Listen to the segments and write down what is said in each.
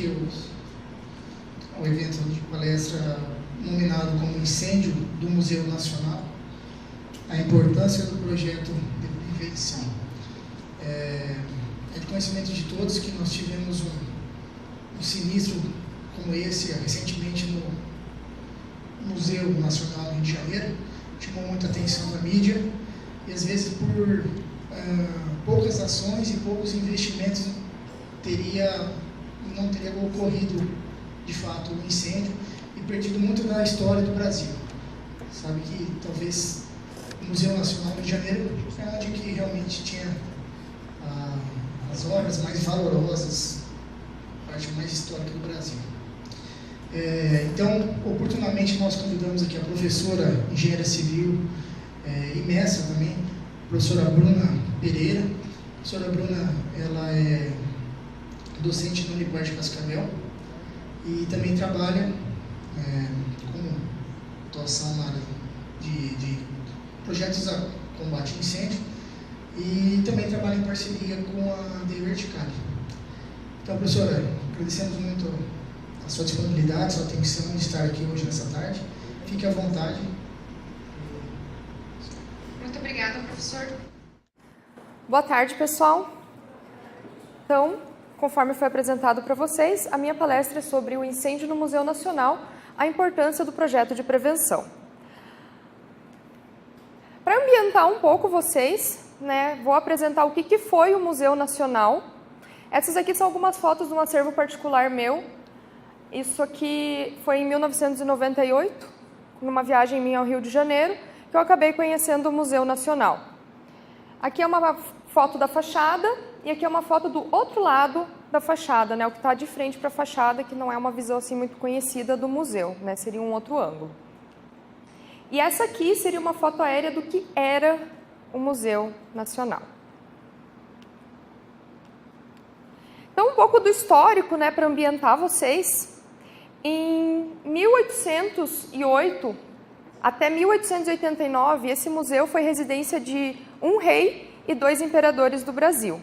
aqui ao evento de palestra nominado como Incêndio do Museu Nacional, a importância do projeto de prevenção. É de conhecimento de todos que nós tivemos um sinistro como esse recentemente no Museu Nacional do Rio de Janeiro, chamou muita atenção da mídia, e às vezes por poucas ações e poucos investimentos não teria ocorrido de fato o incêndio e perdido muito da história do Brasil. Sabe que talvez o Museu Nacional do Rio de Janeiro é onde que realmente tinha as obras mais valorosas, a parte mais histórica do Brasil. Então, oportunamente, nós convidamos aqui a professora, engenheira civil e mestra também, a professora Bruna Pereira. A professora Bruna, ela é docente no Unibar de Cascavel e também trabalha com atuação na área de projetos a combate a incêndio e também trabalha em parceria com a The Verticale. Então, professora, agradecemos muito a sua disponibilidade, sua atenção de estar aqui hoje nessa tarde. Fique à vontade. Muito obrigada, professor. Boa tarde, pessoal. Então, conforme foi apresentado para vocês, a minha palestra é sobre o incêndio no Museu Nacional, a importância do projeto de prevenção. Para ambientar um pouco vocês, vou apresentar o que foi o Museu Nacional. Essas aqui são algumas fotos de um acervo particular meu. Isso aqui foi em 1998, numa viagem minha ao Rio de Janeiro, que eu acabei conhecendo o Museu Nacional. Aqui é uma foto da fachada e aqui é uma foto do outro lado da fachada, o que está de frente para a fachada, que não é uma visão assim muito conhecida do museu, seria um outro ângulo. E essa aqui seria uma foto aérea do que era o Museu Nacional. Então, um pouco do histórico, para ambientar vocês. Em 1808 até 1889, esse museu foi residência de um rei e 2 imperadores do Brasil.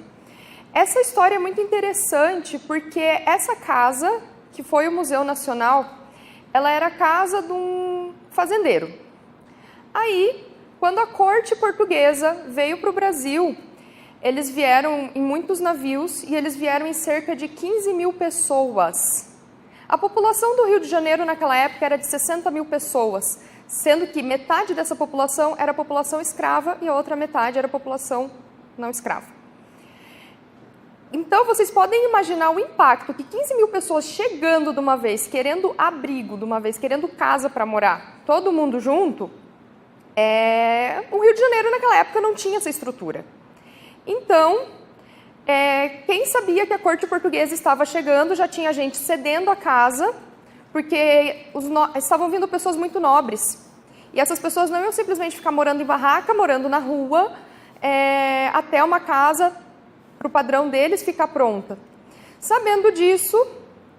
Essa história é muito interessante porque essa casa, que foi o Museu Nacional, ela era a casa de um fazendeiro. Aí, quando a corte portuguesa veio para o Brasil, eles vieram em muitos navios e eles vieram em cerca de 15 mil pessoas. A população do Rio de Janeiro naquela época era de 60 mil pessoas, sendo que metade dessa população era a população escrava e a outra metade era a população não escrava. Então, vocês podem imaginar o impacto que 15 mil pessoas chegando de uma vez, querendo abrigo de uma vez, querendo casa para morar, todo mundo junto, o Rio de Janeiro naquela época não tinha essa estrutura. Então, quem sabia que a corte portuguesa estava chegando, já tinha gente cedendo a casa, porque estavam vindo pessoas muito nobres. E essas pessoas não iam simplesmente ficar morando em barraca, morando na rua, até uma casa, para o padrão deles, ficar pronta. Sabendo disso,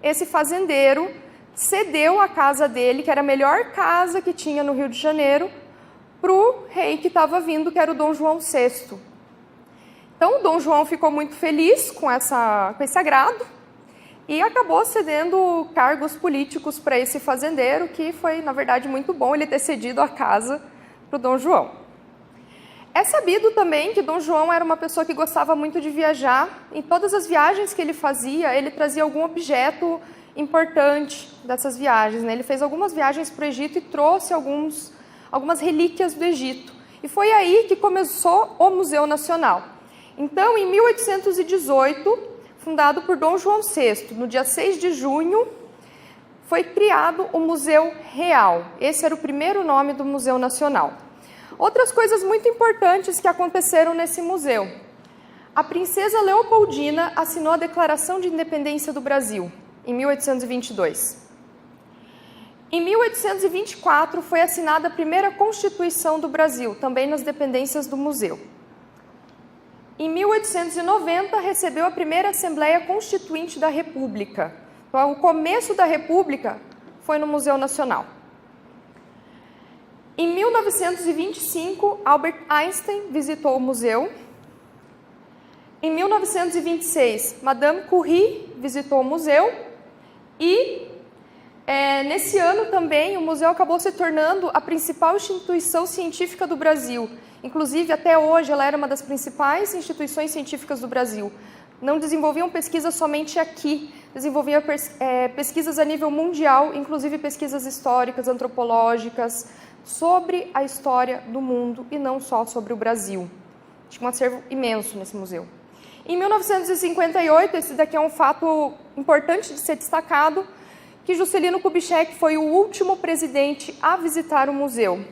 esse fazendeiro cedeu a casa dele, que era a melhor casa que tinha no Rio de Janeiro, para o rei que estava vindo, que era o Dom João VI. Então, o Dom João ficou muito feliz com esse agrado e acabou cedendo cargos políticos para esse fazendeiro, que foi, na verdade, muito bom ele ter cedido a casa para o Dom João. É sabido também que Dom João era uma pessoa que gostava muito de viajar. Em todas as viagens que ele fazia, ele trazia algum objeto importante dessas viagens. Ele fez algumas viagens para o Egito e trouxe algumas relíquias do Egito. E foi aí que começou o Museu Nacional. Então, em 1818, fundado por Dom João VI, no dia 6 de junho, foi criado o Museu Real. Esse era o primeiro nome do Museu Nacional. Outras coisas muito importantes que aconteceram nesse museu. A princesa Leopoldina assinou a Declaração de Independência do Brasil, em 1822. Em 1824, foi assinada a primeira Constituição do Brasil, também nas dependências do museu. Em 1890, recebeu a primeira Assembleia Constituinte da República. Então, o começo da República foi no Museu Nacional. Em 1925, Albert Einstein visitou o museu. Em 1926, Madame Curie visitou o museu. E nesse ano também o museu acabou se tornando a principal instituição científica do Brasil. Inclusive, até hoje, ela era uma das principais instituições científicas do Brasil. Não desenvolviam pesquisa somente aqui, desenvolviam pesquisas a nível mundial, inclusive pesquisas históricas, antropológicas, sobre a história do mundo e não só sobre o Brasil. Tinha um acervo imenso nesse museu. Em 1958, esse daqui é um fato importante de ser destacado, que Juscelino Kubitschek foi o último presidente a visitar o museu.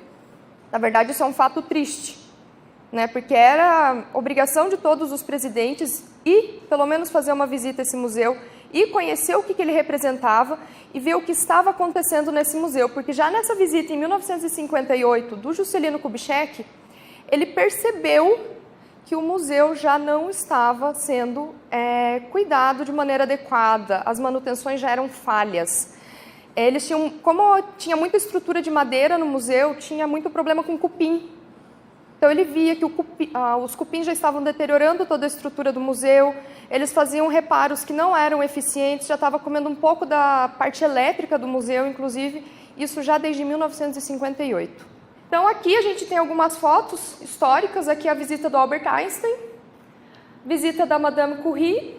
Na verdade, isso é um fato triste, né? Porque era obrigação de todos os presidentes ir, pelo menos, fazer uma visita a esse museu e conhecer o que ele representava e ver o que estava acontecendo nesse museu. Porque já nessa visita, em 1958, do Juscelino Kubitschek, ele percebeu que o museu já não estava sendo cuidado de maneira adequada, as manutenções já eram falhas. Eles tinham, como tinha muita estrutura de madeira no museu, tinha muito problema com cupim. Então ele via que os cupins já estavam deteriorando toda a estrutura do museu, eles faziam reparos que não eram eficientes, já estava comendo um pouco da parte elétrica do museu, inclusive, isso já desde 1958. Então aqui a gente tem algumas fotos históricas, aqui a visita do Albert Einstein, visita da Madame Curie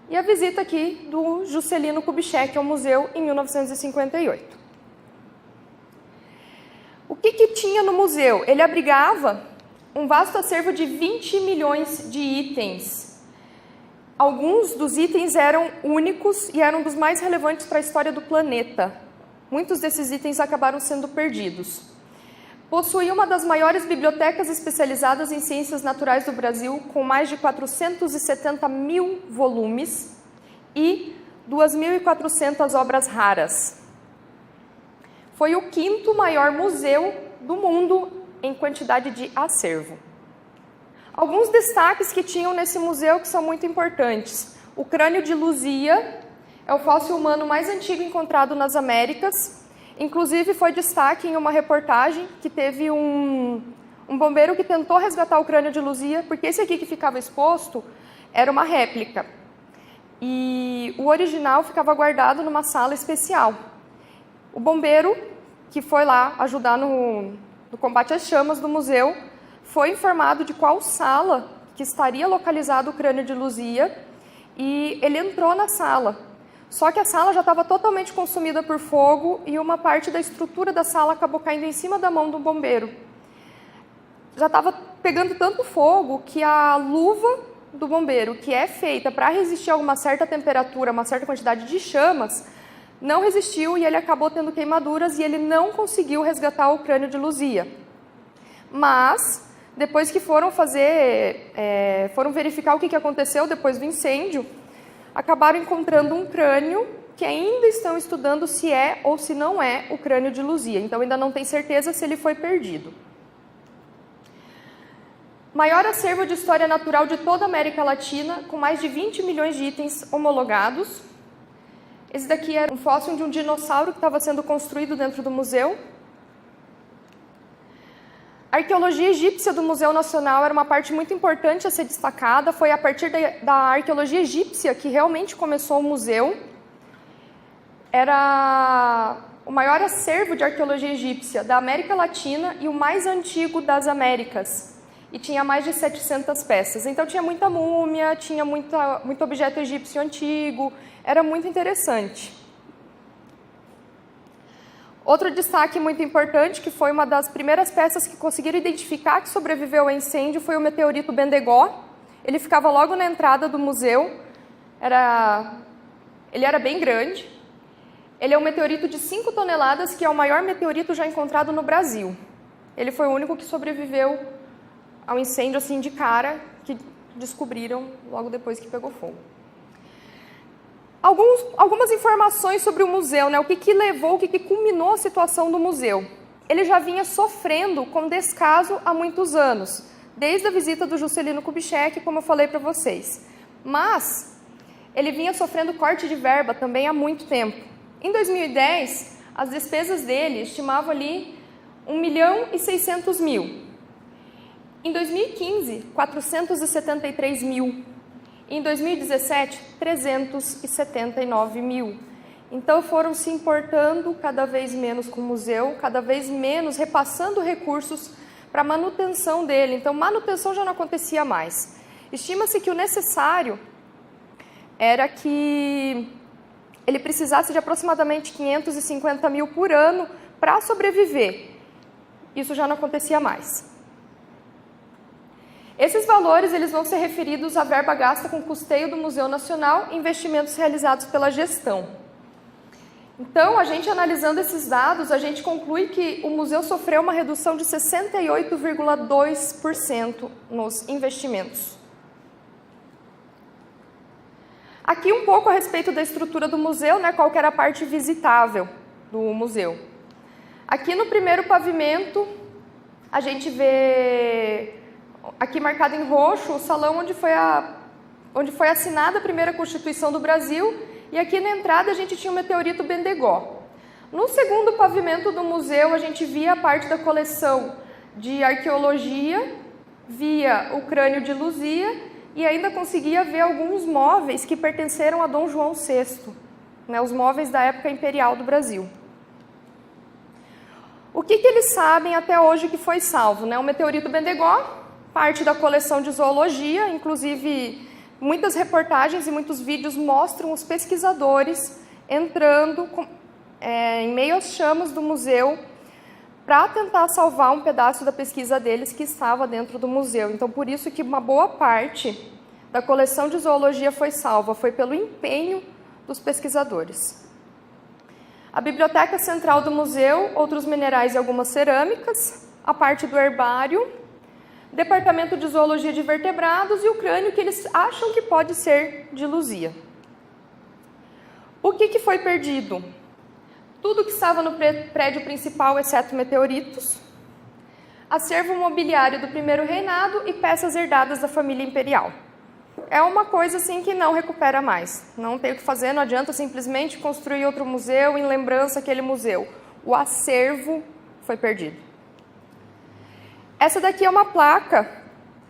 e a visita aqui do Juscelino Kubitschek ao museu em 1958. O que tinha no museu? Ele abrigava um vasto acervo de 20 milhões de itens. Alguns dos itens eram únicos e eram dos mais relevantes para a história do planeta. Muitos desses itens acabaram sendo perdidos. Possuía uma das maiores bibliotecas especializadas em ciências naturais do Brasil, com mais de 470 mil volumes e 2.400 obras raras. Foi o 5º maior museu do mundo em quantidade de acervo. Alguns destaques que tinham nesse museu que são muito importantes. O crânio de Luzia é o fóssil humano mais antigo encontrado nas Américas. Inclusive, foi destaque em uma reportagem que teve um bombeiro que tentou resgatar o crânio de Luzia, porque esse aqui que ficava exposto era uma réplica. E o original ficava guardado numa sala especial. O bombeiro, que foi lá ajudar no combate às chamas do museu, foi informado de qual sala que estaria localizado o crânio de Luzia, e ele entrou na sala. Só que a sala já estava totalmente consumida por fogo e uma parte da estrutura da sala acabou caindo em cima da mão do bombeiro. Já estava pegando tanto fogo que a luva do bombeiro, que é feita para resistir a uma certa temperatura, uma certa quantidade de chamas, não resistiu e ele acabou tendo queimaduras e ele não conseguiu resgatar o crânio de Luzia. Mas, depois que foram verificar o que aconteceu depois do incêndio, acabaram encontrando um crânio que ainda estão estudando se é ou se não é o crânio de Luzia. Então, ainda não tem certeza se ele foi perdido. Maior acervo de história natural de toda a América Latina, com mais de 20 milhões de itens homologados. Esse daqui era um fóssil de um dinossauro que estava sendo construído dentro do museu. A arqueologia egípcia do Museu Nacional era uma parte muito importante a ser destacada. Foi a partir da arqueologia egípcia que realmente começou o museu. Era o maior acervo de arqueologia egípcia da América Latina e o mais antigo das Américas. E tinha mais de 700 peças. Então tinha muita múmia, tinha muito objeto egípcio antigo. Era muito interessante. Outro destaque muito importante, que foi uma das primeiras peças que conseguiram identificar que sobreviveu ao incêndio, foi o meteorito Bendegó. Ele ficava logo na entrada do museu. Ele era bem grande. Ele é um meteorito de 5 toneladas, que é o maior meteorito já encontrado no Brasil. Ele foi o único que sobreviveu ao incêndio assim de cara, que descobriram logo depois que pegou fogo. Algumas informações sobre o museu, né? O que levou, o que culminou a situação do museu. Ele já vinha sofrendo com descaso há muitos anos, desde a visita do Juscelino Kubitschek, como eu falei para vocês. Mas ele vinha sofrendo corte de verba também há muito tempo. Em 2010, as despesas dele estimavam ali 1.600.000. Em 2015, 473 mil. Em 2017, 379 mil. Então foram se importando cada vez menos com o museu, cada vez menos repassando recursos para manutenção dele. Então manutenção já não acontecia mais. Estima-se que o necessário era que ele precisasse de aproximadamente 550 mil por ano para sobreviver. Isso já não acontecia mais. Esses valores eles vão ser referidos à verba gasta com custeio do Museu Nacional e investimentos realizados pela gestão. Então, a gente analisando esses dados, a gente conclui que o museu sofreu uma redução de 68,2% nos investimentos. Aqui um pouco a respeito da estrutura do museu, né, qual que era a parte visitável do museu. Aqui no primeiro pavimento, a gente vê, aqui marcado em roxo, o salão onde foi assinada a primeira Constituição do Brasil, e aqui na entrada a gente tinha o meteorito Bendegó. No segundo pavimento do museu, a gente via a parte da coleção de arqueologia, via o crânio de Luzia, e ainda conseguia ver alguns móveis que pertenceram a Dom João VI, né, os móveis da época imperial do Brasil. O que eles sabem até hoje que foi salvo? Né? O meteorito Bendegó, parte da coleção de zoologia, inclusive muitas reportagens e muitos vídeos mostram os pesquisadores entrando em meio às chamas do museu para tentar salvar um pedaço da pesquisa deles que estava dentro do museu. Então, por isso que uma boa parte da coleção de zoologia foi salva, foi pelo empenho dos pesquisadores. A biblioteca central do museu, outros minerais e algumas cerâmicas, a parte do herbário, departamento de zoologia de vertebrados e o crânio que eles acham que pode ser de Luzia. O que foi perdido? Tudo que estava no prédio principal, exceto meteoritos, acervo mobiliário do primeiro reinado e peças herdadas da família imperial. É uma coisa assim que não recupera mais. Não tem o que fazer, não adianta simplesmente construir outro museu em lembrança àquele museu. O acervo foi perdido. Essa daqui é uma placa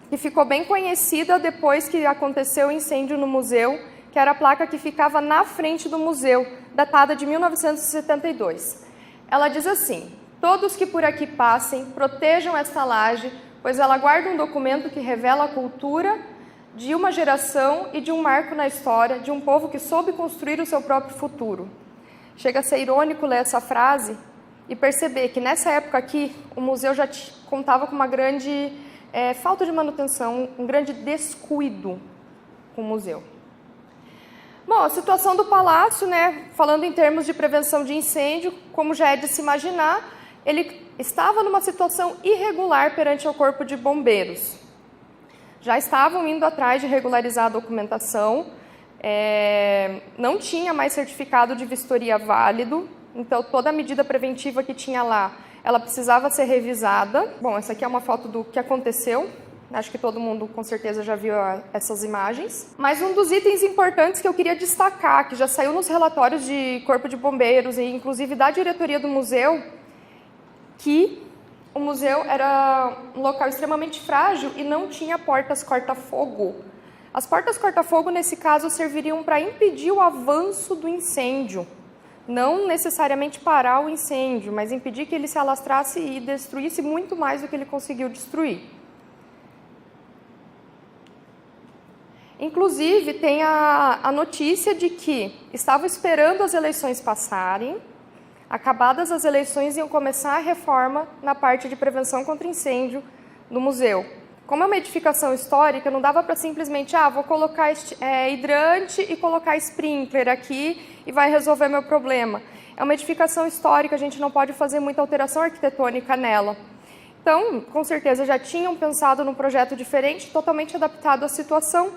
que ficou bem conhecida depois que aconteceu o incêndio no museu, que era a placa que ficava na frente do museu, datada de 1972. Ela diz assim: todos que por aqui passem, protejam esta laje, pois ela guarda um documento que revela a cultura de uma geração e de um marco na história de um povo que soube construir o seu próprio futuro. Chega a ser irônico ler essa frase e perceber que nessa época aqui o museu já contava com uma grande falta de manutenção, um grande descuido com o museu. Bom, a situação do palácio, né, falando em termos de prevenção de incêndio, como já é de se imaginar, ele estava numa situação irregular perante o Corpo de Bombeiros. Já estavam indo atrás de regularizar a documentação, não tinha mais certificado de vistoria válido, então toda a medida preventiva que tinha lá, ela precisava ser revisada. Bom, essa aqui é uma foto do que aconteceu, acho que todo mundo com certeza já viu essas imagens. Mas um dos itens importantes que eu queria destacar, que já saiu nos relatórios de Corpo de Bombeiros e inclusive da diretoria do museu, que o museu era um local extremamente frágil e não tinha portas corta-fogo. As portas corta-fogo, nesse caso, serviriam para impedir o avanço do incêndio. Não necessariamente parar o incêndio, mas impedir que ele se alastrasse e destruísse muito mais do que ele conseguiu destruir. Inclusive, tem a notícia de que estavam esperando as eleições passarem. Acabadas as eleições, iam começar a reforma na parte de prevenção contra incêndio do museu. Como é uma edificação histórica, não dava para simplesmente, vou colocar hidrante e colocar sprinkler aqui e vai resolver meu problema. É uma edificação histórica, a gente não pode fazer muita alteração arquitetônica nela. Então, com certeza já tinham pensado num projeto diferente, totalmente adaptado à situação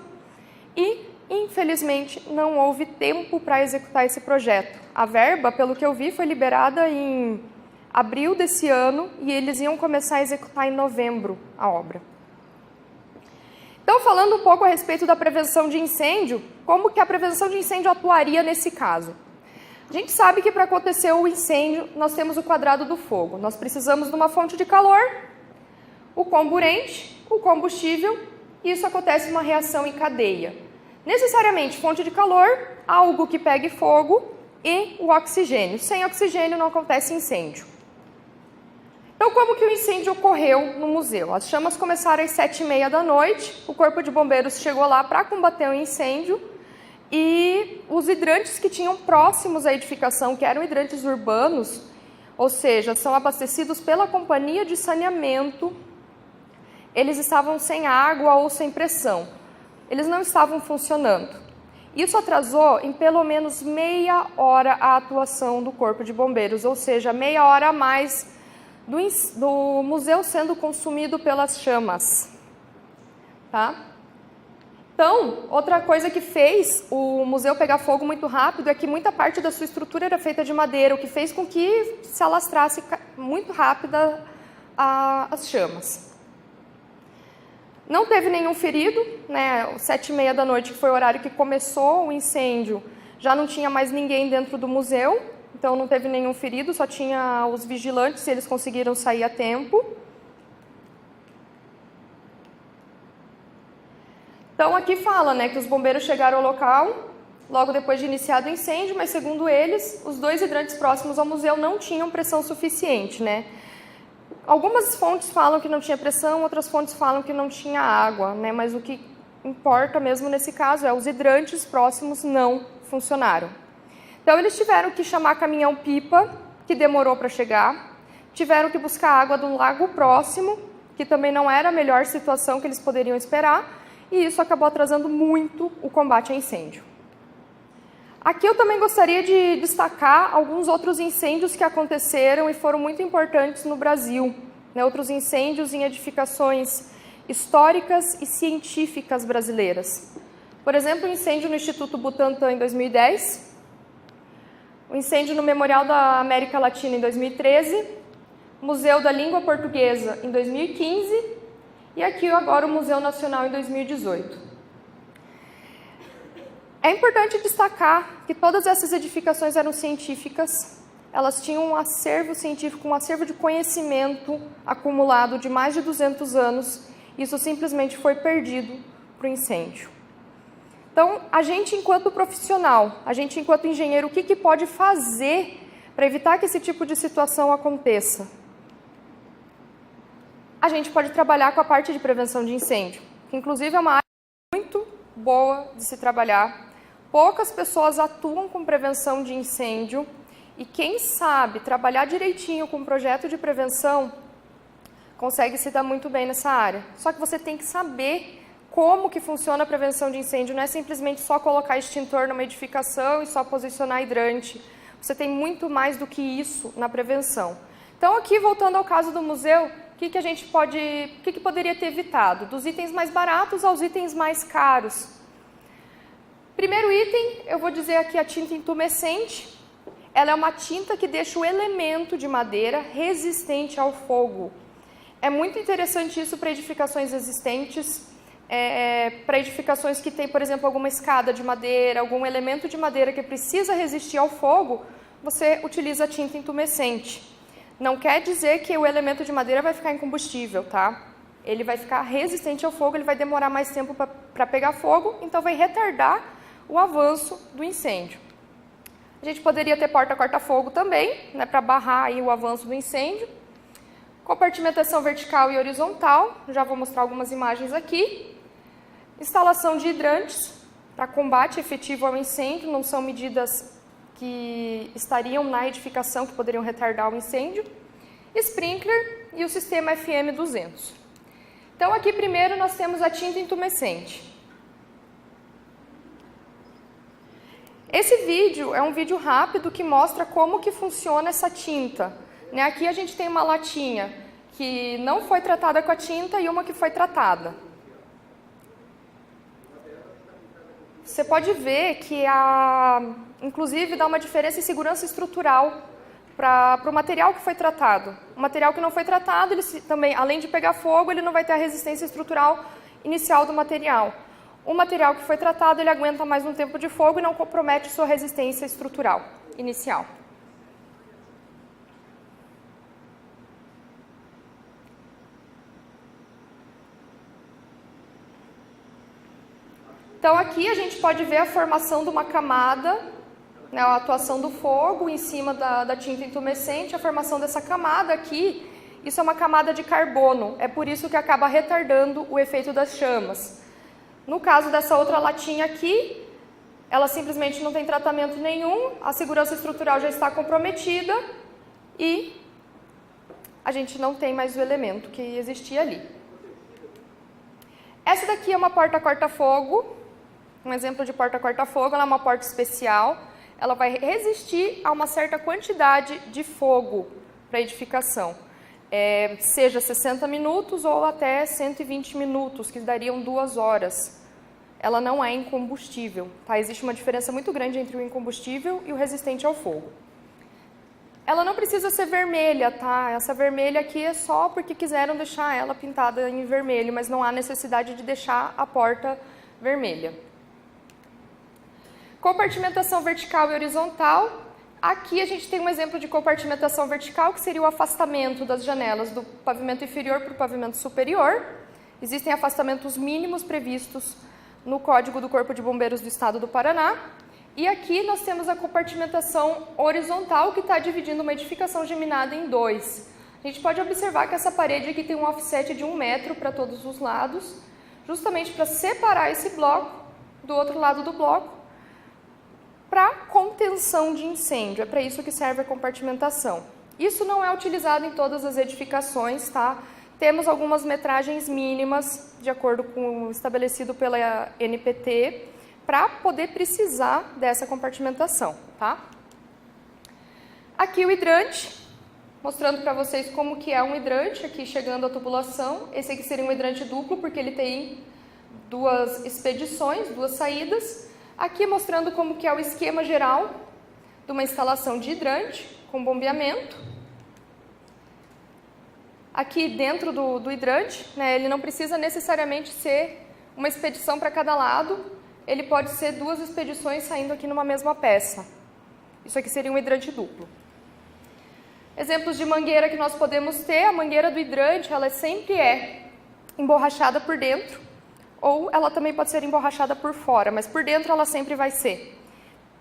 e, infelizmente, não houve tempo para executar esse projeto. A verba, pelo que eu vi, foi liberada em abril desse ano e eles iam começar a executar em novembro a obra. Então, falando um pouco a respeito da prevenção de incêndio, como que a prevenção de incêndio atuaria nesse caso? A gente sabe que para acontecer o incêndio, nós temos o quadrado do fogo. Nós precisamos de uma fonte de calor, o comburente, o combustível, e isso acontece uma reação em cadeia. Necessariamente, fonte de calor, algo que pegue fogo, e o oxigênio. Sem oxigênio não acontece incêndio. Então, como que o incêndio ocorreu no museu? As chamas começaram às 7h30 da noite, o corpo de bombeiros chegou lá para combater o incêndio e os hidrantes que tinham próximos à edificação, que eram hidrantes urbanos, ou seja, são abastecidos pela companhia de saneamento, eles estavam sem água ou sem pressão. Eles não estavam funcionando. Isso atrasou em pelo menos meia hora a atuação do corpo de bombeiros, ou seja, meia hora a mais do museu sendo consumido pelas chamas. Tá? Então, outra coisa que fez o museu pegar fogo muito rápido é que muita parte da sua estrutura era feita de madeira, o que fez com que se alastrasse muito rápida as chamas. Não teve nenhum ferido, né? 7h30 da noite, que foi o horário que começou o incêndio, já não tinha mais ninguém dentro do museu, então não teve nenhum ferido, só tinha os vigilantes e eles conseguiram sair a tempo. Então aqui fala, né, que os bombeiros chegaram ao local logo depois de iniciado o incêndio, mas segundo eles, os 2 hidrantes próximos ao museu não tinham pressão suficiente, né? Algumas fontes falam que não tinha pressão, outras fontes falam que não tinha água, né? Mas o que importa mesmo nesse caso é os hidrantes próximos não funcionaram. Então eles tiveram que chamar caminhão-pipa, que demorou para chegar, tiveram que buscar água do lago próximo, que também não era a melhor situação que eles poderiam esperar, e isso acabou atrasando muito o combate a incêndio. Aqui eu também gostaria de destacar alguns outros incêndios que aconteceram e foram muito importantes no Brasil, né? Outros incêndios em edificações históricas e científicas brasileiras. Por exemplo, o incêndio no Instituto Butantan em 2010, o incêndio no Memorial da América Latina em 2013, Museu da Língua Portuguesa em 2015 e aqui agora o Museu Nacional em 2018. É importante destacar que todas essas edificações eram científicas, elas tinham um acervo científico, um acervo de conhecimento acumulado de mais de 200 anos, e isso simplesmente foi perdido para o incêndio. Então, a gente enquanto profissional, a gente enquanto engenheiro, o que pode fazer para evitar que esse tipo de situação aconteça? A gente pode trabalhar com a parte de prevenção de incêndio, que inclusive é uma área muito boa de se trabalhar. Poucas pessoas atuam com prevenção de incêndio e quem sabe trabalhar direitinho com um projeto de prevenção consegue se dar muito bem nessa área. Só que você tem que saber como que funciona a prevenção de incêndio, não é simplesmente só colocar extintor numa edificação e só posicionar hidrante. Você tem muito mais do que isso na prevenção. Então aqui, voltando ao caso do museu, o que poderia ter evitado? Dos itens mais baratos aos itens mais caros. Primeiro item, eu vou dizer aqui a tinta intumescente. Ela é uma tinta que deixa o elemento de madeira resistente ao fogo. É muito interessante isso para edificações existentes, para edificações que tem, por exemplo, alguma escada de madeira, algum elemento de madeira que precisa resistir ao fogo, você utiliza a tinta intumescente. Não quer dizer que o elemento de madeira vai ficar incombustível, tá? Ele vai ficar resistente ao fogo, ele vai demorar mais tempo para pegar fogo, então vai retardar o avanço do incêndio. A gente poderia ter porta corta-fogo também, né, para barrar aí o avanço do incêndio. Compartimentação vertical e horizontal, já vou mostrar algumas imagens aqui. Instalação de hidrantes para combate efetivo ao incêndio, não são medidas que estariam na edificação que poderiam retardar o incêndio. Sprinkler e o sistema FM200. Então aqui primeiro nós temos a tinta intumescente. Esse vídeo é um vídeo rápido que mostra como que funciona essa tinta. Né? Aqui a gente tem uma latinha que não foi tratada com a tinta e uma que foi tratada. Você pode ver que, inclusive, dá uma diferença em segurança estrutural para o material que foi tratado. O material que não foi tratado, ele também, além de pegar fogo, ele não vai ter a resistência estrutural inicial do material. O material que foi tratado, ele aguenta mais um tempo de fogo e não compromete sua resistência estrutural inicial. Então aqui a gente pode ver a formação de uma camada né, a atuação do fogo em cima da tinta intumescente, a formação dessa camada aqui, isso é uma camada de carbono, é por isso que acaba retardando o efeito das chamas. No caso dessa outra latinha aqui, ela simplesmente não tem tratamento nenhum, a segurança estrutural já está comprometida e a gente não tem mais o elemento que existia ali. Essa daqui é uma porta corta-fogo, um exemplo de porta corta-fogo, ela é uma porta especial, ela vai resistir a uma certa quantidade de fogo para edificação, seja 60 minutos ou até 120 minutos, que dariam 2 horas. Ela não é incombustível, tá? Existe uma diferença muito grande entre o incombustível e o resistente ao fogo. Ela não precisa ser vermelha, tá? Essa vermelha aqui é só porque quiseram deixar ela pintada em vermelho, mas não há necessidade de deixar a porta vermelha. Compartimentação vertical e horizontal. Aqui a gente tem um exemplo de compartimentação vertical, que seria o afastamento das janelas do pavimento inferior para o pavimento superior. Existem afastamentos mínimos previstos no Código do Corpo de Bombeiros do Estado do Paraná. E aqui nós temos a compartimentação horizontal, que está dividindo uma edificação geminada em 2. A gente pode observar que essa parede aqui tem um offset de 1 metro para todos os lados, justamente para separar esse bloco do outro lado do bloco, para contenção de incêndio. É para isso que serve a compartimentação. Isso não é utilizado em todas as edificações, tá? Temos algumas metragens mínimas, de acordo com o estabelecido pela NPT, para poder precisar dessa compartimentação, tá? Aqui o hidrante, mostrando para vocês como que é um hidrante, aqui chegando à tubulação. Esse aqui seria um hidrante duplo, porque ele tem 2 expedições, 2 saídas. Aqui mostrando como que é o esquema geral de uma instalação de hidrante, com bombeamento. Aqui dentro do hidrante, né, ele não precisa necessariamente ser uma expedição para cada lado, ele pode ser 2 expedições saindo aqui numa mesma peça. Isso aqui seria um hidrante duplo. Exemplos de mangueira que nós podemos ter, a mangueira do hidrante, ela sempre é emborrachada por dentro, ou ela também pode ser emborrachada por fora, mas por dentro ela sempre vai ser.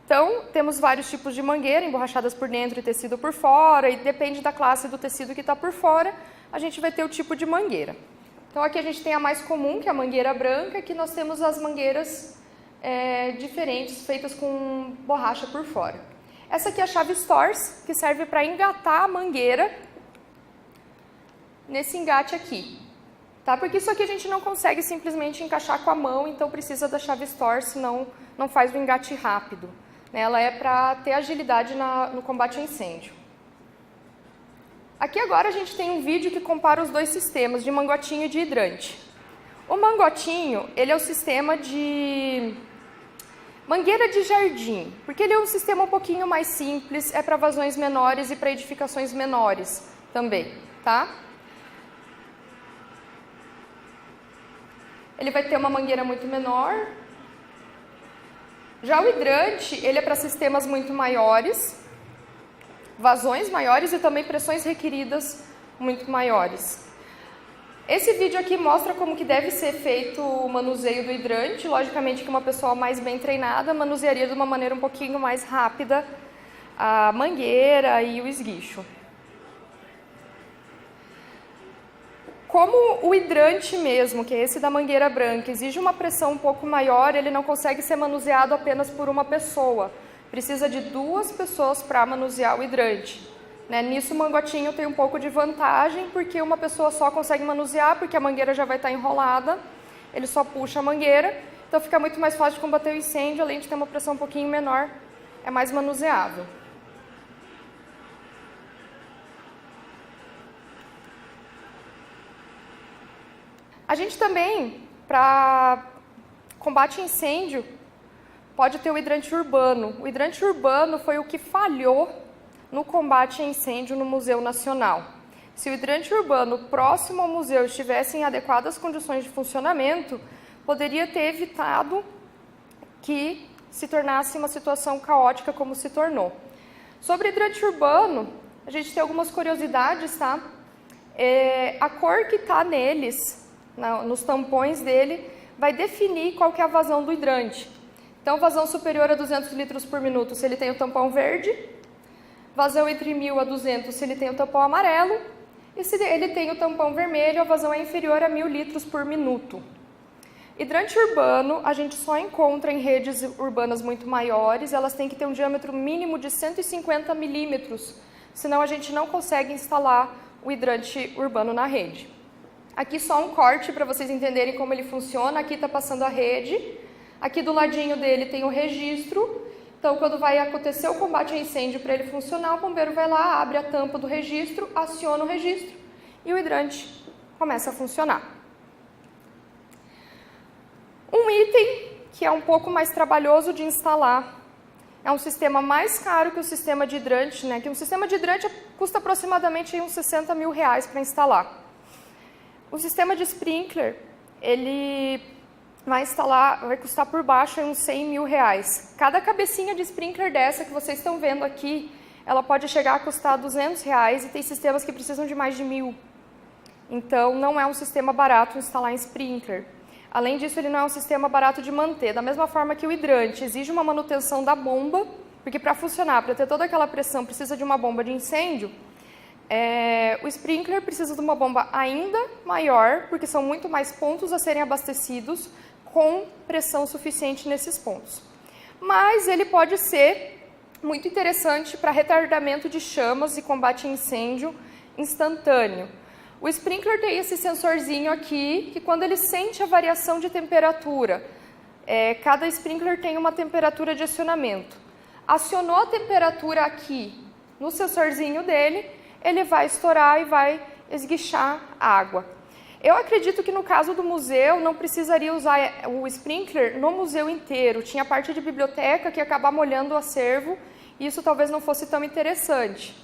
Então, temos vários tipos de mangueira, emborrachadas por dentro e tecido por fora, e depende da classe do tecido que está por fora, a gente vai ter o tipo de mangueira. Então, aqui a gente tem a mais comum, que é a mangueira branca, que nós temos as mangueiras diferentes, feitas com borracha por fora. Essa aqui é a chave Stors, que serve para engatar a mangueira nesse engate aqui. Tá? Porque isso aqui a gente não consegue simplesmente encaixar com a mão, então precisa da chave Stors, senão não faz o engate rápido. Ela é para ter agilidade no combate ao incêndio. Aqui agora a gente tem um vídeo que compara os 2 sistemas, de mangotinho e de hidrante. O mangotinho, ele é o sistema de mangueira de jardim, porque ele é um sistema um pouquinho mais simples, é para vazões menores e para edificações menores também, tá? Ele vai ter uma mangueira muito menor. Já o hidrante, ele é para sistemas muito maiores, vazões maiores e também pressões requeridas muito maiores. Esse vídeo aqui mostra como que deve ser feito o manuseio do hidrante. Logicamente que uma pessoa mais bem treinada manusearia de uma maneira um pouquinho mais rápida a mangueira e o esguicho. Como o hidrante mesmo, que é esse da mangueira branca, exige uma pressão um pouco maior, ele não consegue ser manuseado apenas por uma pessoa. Precisa de 2 pessoas para manusear o hidrante. Nisso o mangotinho tem um pouco de vantagem, porque uma pessoa só consegue manusear, porque a mangueira já vai estar enrolada, ele só puxa a mangueira, então fica muito mais fácil de combater o incêndio, além de ter uma pressão um pouquinho menor, é mais manuseável. A gente também, para combate a incêndio, pode ter o hidrante urbano. O hidrante urbano foi o que falhou no combate a incêndio no Museu Nacional. Se o hidrante urbano próximo ao museu estivesse em adequadas condições de funcionamento, poderia ter evitado que se tornasse uma situação caótica como se tornou. Sobre hidrante urbano, a gente tem algumas curiosidades, tá? A cor que está neles, nos tampões dele, vai definir qual que é a vazão do hidrante. Então, vazão superior a 200 litros por minuto se ele tem o tampão verde, vazão entre 1.000 a 200 se ele tem o tampão amarelo, e se ele tem o tampão vermelho, a vazão é inferior a 1.000 litros por minuto. Hidrante urbano, a gente só encontra em redes urbanas muito maiores, elas têm que ter um diâmetro mínimo de 150 milímetros, senão a gente não consegue instalar o hidrante urbano na rede. Aqui só um corte para vocês entenderem como ele funciona. Aqui está passando a rede, aqui do ladinho dele tem o registro. Então, quando vai acontecer o combate a incêndio para ele funcionar, o bombeiro vai lá, abre a tampa do registro, aciona o registro e o hidrante começa a funcionar. Um item que é um pouco mais trabalhoso de instalar, é um sistema mais caro que o sistema de hidrante, né? Que um sistema de hidrante custa aproximadamente uns 60 mil reais para instalar. O sistema de sprinkler, ele vai custar por baixo uns 100 mil reais. Cada cabecinha de sprinkler dessa que vocês estão vendo aqui, ela pode chegar a custar 200 reais e tem sistemas que precisam de mais de 1.000. Então, não é um sistema barato instalar em sprinkler. Além disso, ele não é um sistema barato de manter. Da mesma forma que o hidrante exige uma manutenção da bomba, porque para funcionar, para ter toda aquela pressão, precisa de uma bomba de incêndio. O sprinkler precisa de uma bomba ainda maior, porque são muito mais pontos a serem abastecidos com pressão suficiente nesses pontos. Mas ele pode ser muito interessante para retardamento de chamas e combate a incêndio instantâneo. O sprinkler tem esse sensorzinho aqui, que quando ele sente a variação de temperatura, cada sprinkler tem uma temperatura de acionamento. Acionou a temperatura aqui no sensorzinho dele, ele vai estourar e vai esguichar água. Eu acredito que no caso do museu não precisaria usar o sprinkler no museu inteiro. Tinha parte de biblioteca que ia acabar molhando o acervo e isso talvez não fosse tão interessante.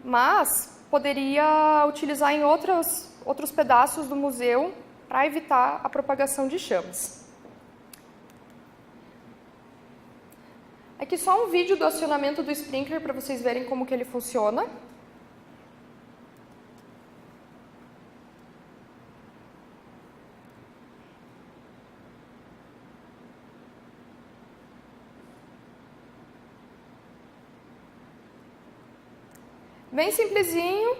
Mas poderia utilizar em outros pedaços do museu para evitar a propagação de chamas. Aqui só um vídeo do acionamento do sprinkler para vocês verem como que ele funciona. Bem simplesinho,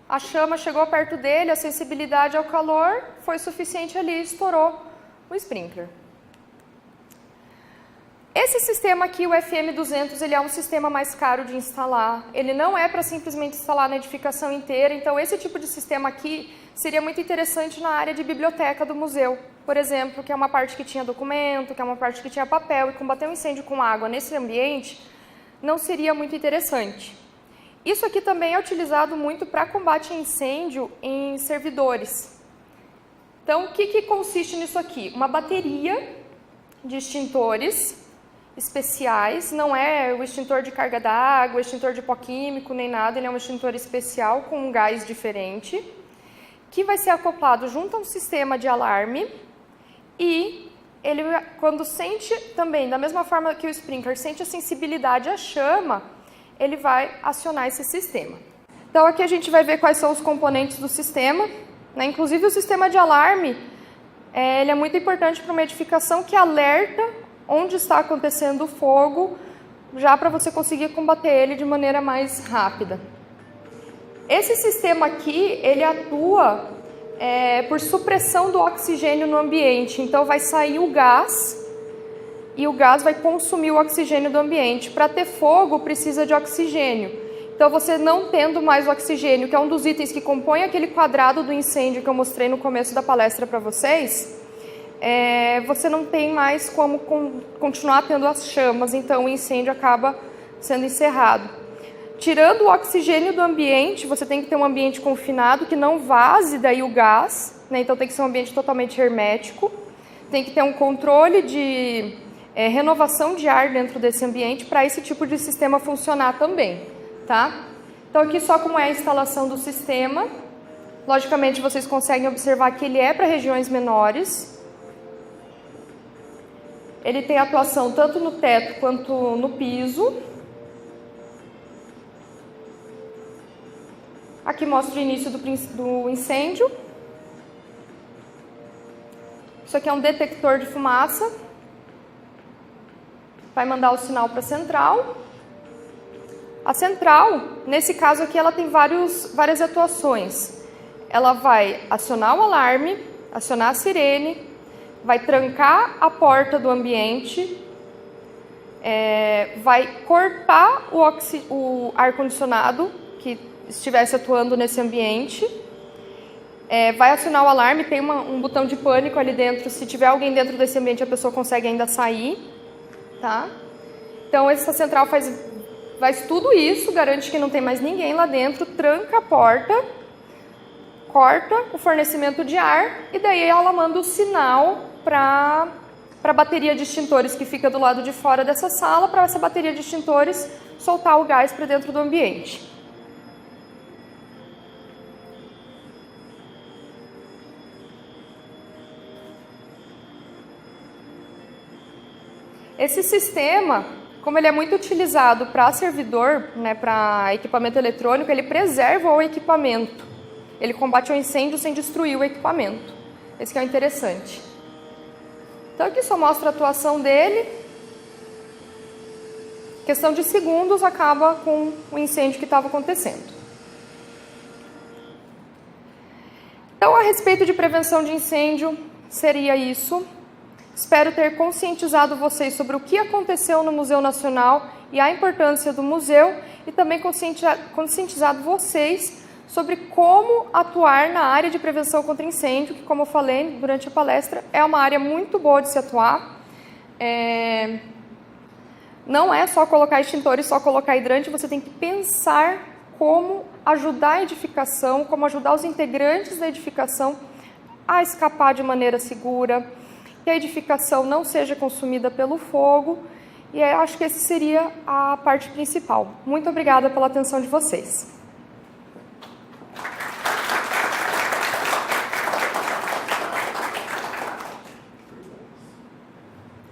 a chama chegou perto dele, a sensibilidade ao calor foi suficiente ali, estourou o sprinkler. Esse sistema aqui, o FM200, ele é um sistema mais caro de instalar, ele não é para simplesmente instalar na edificação inteira, então esse tipo de sistema aqui seria muito interessante na área de biblioteca do museu, por exemplo, que é uma parte que tinha documento, que é uma parte que tinha papel, e combater um incêndio com água nesse ambiente não seria muito interessante. Isso aqui também é utilizado muito para combate a incêndio em servidores. Então, o que consiste nisso aqui? Uma bateria de extintores especiais, não é o extintor de carga d'água, o extintor de pó químico, nem nada, ele é um extintor especial com um gás diferente, que vai ser acoplado junto a um sistema de alarme e ele, quando sente também, da mesma forma que o sprinkler sente a sensibilidade à chama, ele vai acionar esse sistema. Então aqui a gente vai ver quais são os componentes do sistema, né? Inclusive o sistema de alarme, ele é muito importante para uma edificação que alerta onde está acontecendo o fogo, já para você conseguir combater ele de maneira mais rápida. Esse sistema aqui, ele atua por supressão do oxigênio no ambiente, então vai sair o gás, e o gás vai consumir o oxigênio do ambiente. Para ter fogo, precisa de oxigênio. Então, você não tendo mais o oxigênio, que é um dos itens que compõe aquele quadrado do incêndio que eu mostrei no começo da palestra para vocês, você não tem mais como continuar tendo as chamas, então o incêndio acaba sendo encerrado. Tirando o oxigênio do ambiente, você tem que ter um ambiente confinado, que não vaze daí o gás, né? Então tem que ser um ambiente totalmente hermético, tem que ter um controle de renovação de ar dentro desse ambiente para esse tipo de sistema funcionar também, tá? Então aqui só como é a instalação do sistema, logicamente vocês conseguem observar que ele é para regiões menores, ele tem atuação tanto no teto quanto no piso. Aqui mostra o início do incêndio. Isso aqui é um detector de fumaça. vai mandar o sinal para a central. A central, nesse caso aqui, ela tem várias atuações. Ela vai acionar o alarme, acionar a sirene, vai trancar a porta do ambiente, vai cortar o ar-condicionado que estivesse atuando nesse ambiente, vai acionar o alarme, tem um botão de pânico ali dentro, se tiver alguém dentro desse ambiente a pessoa consegue ainda sair, tá? Então essa central faz tudo isso, garante que não tem mais ninguém lá dentro, tranca a porta, corta o fornecimento de ar e daí ela manda o sinal para a bateria de extintores que fica do lado de fora dessa sala, para essa bateria de extintores soltar o gás para dentro do ambiente. Esse sistema, como ele é muito utilizado para servidor, né, para equipamento eletrônico, ele preserva o equipamento. Ele combate o incêndio sem destruir o equipamento. Esse que é o interessante. Então aqui só mostra a atuação dele. Questão de segundos acaba com o incêndio que estava acontecendo. Então, a respeito de prevenção de incêndio, seria isso. Espero ter conscientizado vocês sobre o que aconteceu no Museu Nacional e a importância do museu e também conscientizado vocês sobre como atuar na área de prevenção contra incêndio, que, como eu falei durante a palestra, é uma área muito boa de se atuar. Não é só colocar extintores, só colocar hidrante, você tem que pensar como ajudar a edificação, como ajudar os integrantes da edificação a escapar de maneira segura, que a edificação não seja consumida pelo fogo, e eu acho que essa seria a parte principal. Muito obrigada pela atenção de vocês.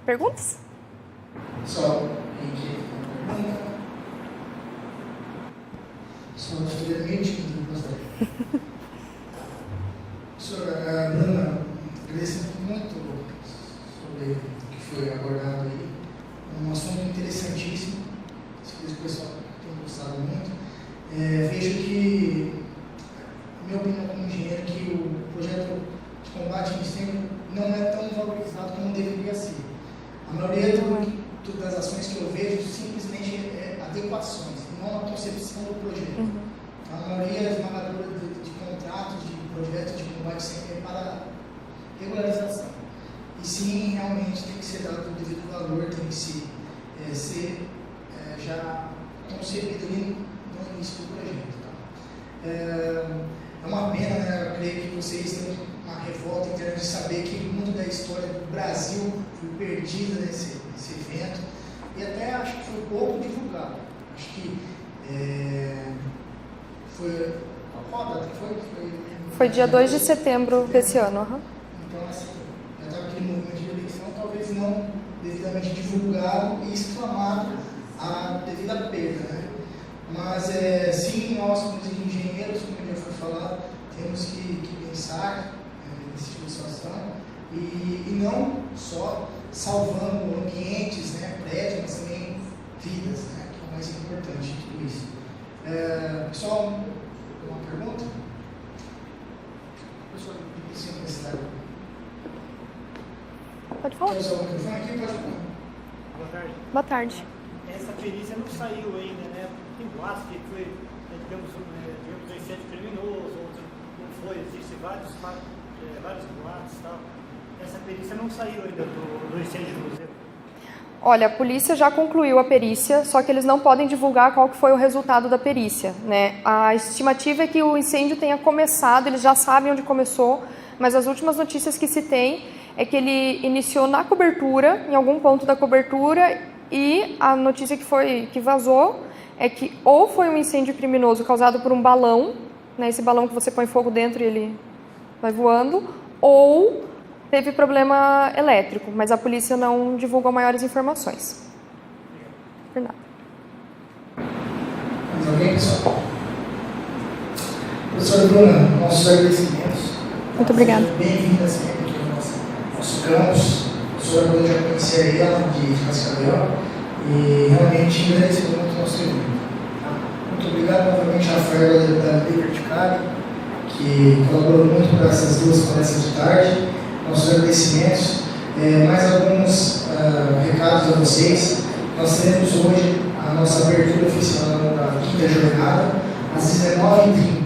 Perguntas? Só estou meio tímido, Professora Bruna, agradeço muito sobre o que foi abordado aí. Um assunto interessantíssimo, que o pessoal tem gostado muito. Vejo que, minha opinião como engenheiro, que o projeto de combate ao incêndio não é tão valorizado como deveria ser. A maioria das ações que eu vejo simplesmente é adequações, não a concepção do projeto. A maioria esmagadora de contratos, de projetos de combate sempre é para regularização. E sim, realmente tem que ser dado o devido valor, tem que ser já concebido ali no início do projeto. Tá? É uma pena, né? Eu creio que vocês têm uma revolta em termos de saber que muito da história do Brasil foi perdida nesse evento, e até acho que foi pouco divulgado. Acho que qual data que foi? Foi dia 2 de setembro desse ano. Então, assim, já estava aquele movimento de eleição, talvez não devidamente divulgado e exclamado a devida perda, né? Mas, sim, nós, como engenheiros, como já foi falado, temos que pensar nesse tipo de situação e não só salvando ambientes, né, prédios, mas também vidas, né, que é o mais importante de tudo isso. Pessoal, uma pergunta? Professor, sem necessidade. Pode falar. Quer usar o microfone aqui? Pode falar. Boa tarde. Boa tarde. Essa perícia não saiu ainda, né? Tem boatos que foi, digamos, um incêndio criminoso, outro não foi, existem vários boatos e tal. Essa perícia não saiu ainda do incêndio do museu. Olha, a polícia já concluiu a perícia, só que eles não podem divulgar qual que foi o resultado da perícia, né? A estimativa é que o incêndio tenha começado, eles já sabem onde começou, mas as últimas notícias que se tem é que ele iniciou na cobertura, em algum ponto da cobertura, e a notícia que vazou é que ou foi um incêndio criminoso causado por um balão, né, esse balão que você põe fogo dentro e ele vai voando, ou teve problema elétrico, mas a polícia não divulgou maiores informações. Por nada. Mais alguém, pessoal? Professora Bruna, nossos agradecimentos. Muito obrigada. Bem-vinda sempre aqui no nosso campus. A professora Bruna já conhecia ela de Cascavel. e realmente engrandeceu muito o nosso evento. Tá? Muito obrigado novamente a Rafaela da Verticale, que colaborou muito para essas duas palestras de tarde. Nossos agradecimentos. Mais alguns recados a vocês. Nós teremos hoje a nossa abertura oficial da quinta jornada, às 19h30.